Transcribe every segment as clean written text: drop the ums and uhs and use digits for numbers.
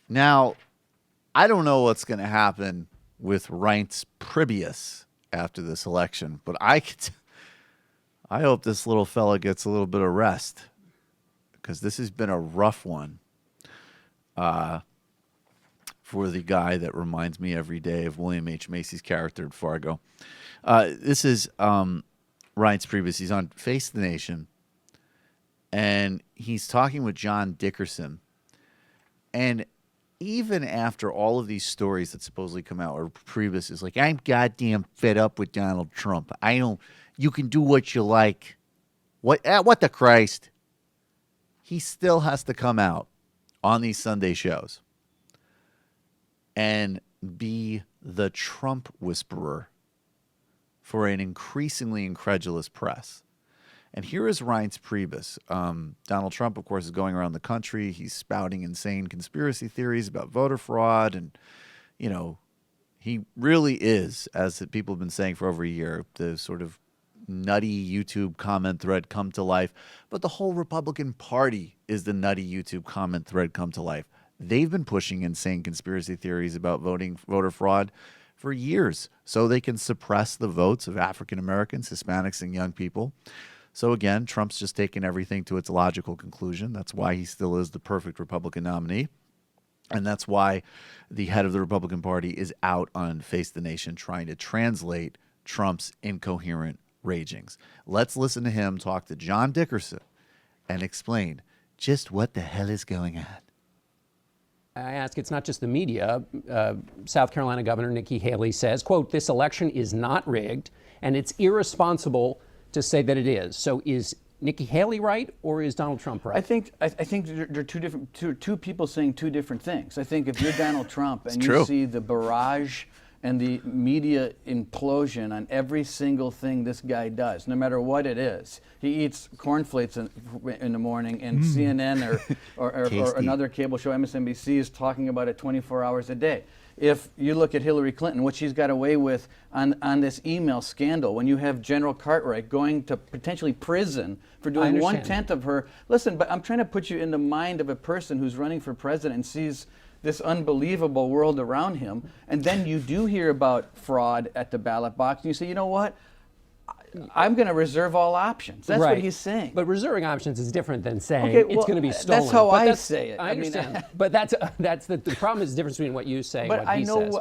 Now, I don't know what's going to happen with Reince Priebus after this election, but I hope this little fella gets a little bit of rest because this has been a rough one for the guy that reminds me every day of William H. Macy's character in Fargo. This is Reince Priebus. He's on Face the Nation, and he's talking with John Dickerson. And even after all of these stories that supposedly come out, where Priebus is like, I'm goddamn fed up with Donald Trump. You can do what you like. What the Christ? He still has to come out on these Sunday shows and be the Trump whisperer for an increasingly incredulous press. And here is Reince Priebus. Donald Trump, of course, is going around the country. He's spouting insane conspiracy theories about voter fraud. And, you know, he really is, as people have been saying for over a year, the sort of nutty YouTube comment thread come to life. But the whole Republican Party is the nutty YouTube comment thread come to life. They've been pushing insane conspiracy theories about voter fraud for years so they can suppress the votes of African Americans, Hispanics, and young people. So again, Trump's just taken everything to its logical conclusion. That's why he still is the perfect Republican nominee. And that's why the head of the Republican Party is out on Face the Nation trying to translate Trump's incoherent ragings. Let's listen to him talk to John Dickerson and explain just what the hell is going on. I ask, it's not just the media. South Carolina Governor Nikki Haley says, quote, this election is not rigged and it's irresponsible to say that it is. So is Nikki Haley right or is Donald Trump right? I think there are two people saying two different things. I think if you're Donald Trump and you see the barrage and the media implosion on every single thing this guy does, no matter what it is. He eats cornflakes in the morning, and CNN or another cable show, MSNBC, is talking about it 24 hours a day. If you look at Hillary Clinton, what she's got away with on this email scandal, when you have General Cartwright going to potentially prison for doing 1/10 of her. Listen, but I'm trying to put you in the mind of a person who's running for president and sees this unbelievable world around him, and then you do hear about fraud at the ballot box, and you say, you know what? I'm going to reserve all options. That's what he's saying. But reserving options is different than saying it's going to be stolen. That's how I say it. I understand. But that's the problem is the difference between what you say and what he says.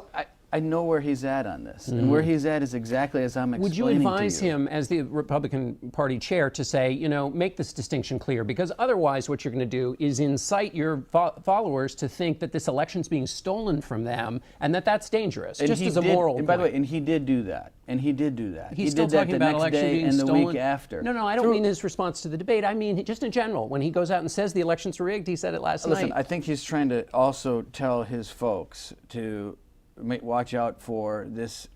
I know where he's at on this, and where he's at is exactly as I'm explaining Would you advise him, as the Republican Party chair, to say, you know, make this distinction clear? Because otherwise what you're going to do is incite your followers to think that this election's being stolen from them and that that's dangerous, just as a moral point. By the way, and he did do that. He's still talking about election being stolen. And the week after. No, I don't mean his response to the debate. I mean just in general. When he goes out and says the election's rigged, he said it last night. Listen, I think he's trying to also tell his folks to watch out for this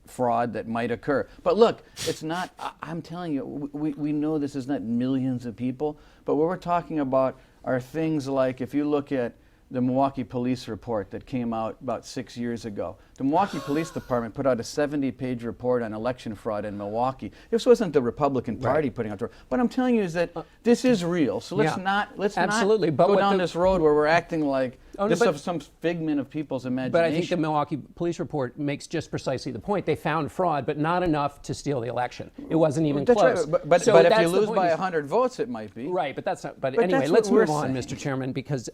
fraud that might occur. But look, it's not, I'm telling you, we know this is not millions of people, but what we're talking about are things like, if you look at the Milwaukee police report that came out about 6 years ago. The Milwaukee Police Department put out a 70-page report on election fraud in Milwaukee. This wasn't the Republican Party putting out the report. What I'm telling you is that this is real. So let's not go down this road where we're acting like this is some figment of people's imagination. But I think the Milwaukee Police report makes just precisely the point. They found fraud, but not enough to steal the election. It wasn't even close. Right. But if you lose by 100 votes, it might be. Right, but that's not. But anyway, let's move on, Mr. Chairman, because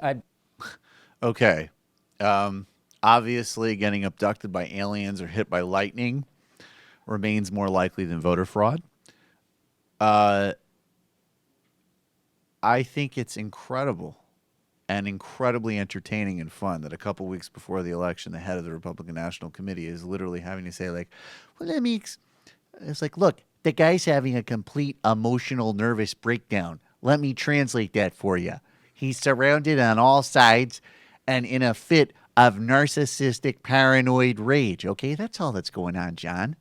Okay. Obviously, getting abducted by aliens or hit by lightning remains more likely than voter fraud. I think it's incredible and incredibly entertaining and fun that a couple weeks before the election, the head of the Republican National Committee is literally having to say, like, well, that means it's like, look, the guy's having a complete emotional, nervous breakdown. Let me translate that for you. He's surrounded on all sides and in a fit of narcissistic paranoid rage. Okay, that's all that's going on, John.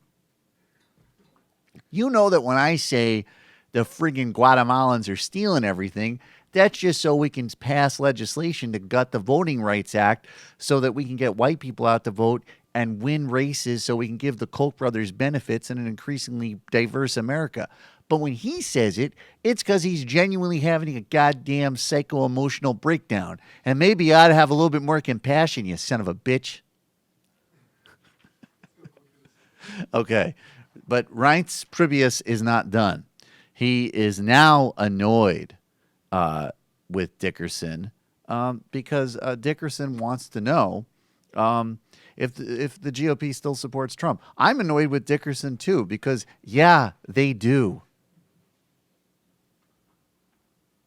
You know that when I say the friggin' Guatemalans are stealing everything, that's just so we can pass legislation to gut the Voting Rights Act so that we can get white people out to vote and win races so we can give the Koch brothers benefits in an increasingly diverse America. But when he says it, it's because he's genuinely having a goddamn psycho-emotional breakdown. And maybe you ought to have a little bit more compassion, you son of a bitch. Okay. But Reince Priebus is not done. He is now annoyed with Dickerson because Dickerson wants to know if the GOP still supports Trump. I'm annoyed with Dickerson, too, because, yeah, they do.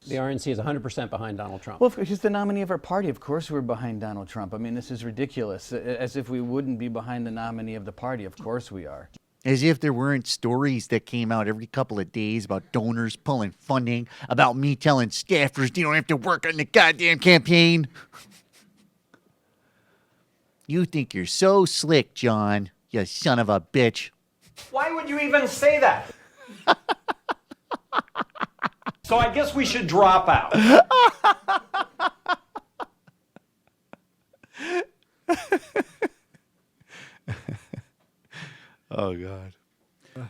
The RNC is 100% behind Donald Trump. Well, he's the nominee of our party. Of course we're behind Donald Trump. I mean, this is ridiculous. As if we wouldn't be behind the nominee of the party. Of course we are. As if there weren't stories that came out every couple of days about donors pulling funding, about me telling staffers you don't have to work on the goddamn campaign. You think you're so slick, John, you son of a bitch. Why would you even say that? So I guess we should drop out. Oh, God.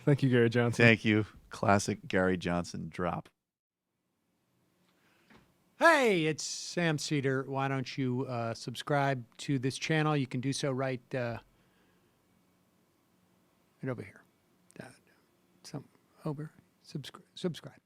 Thank you, Gary Johnson. Thank you. Classic Gary Johnson drop. Hey, it's Sam Seder. Why don't you subscribe to this channel? You can do so right over here. Subscribe.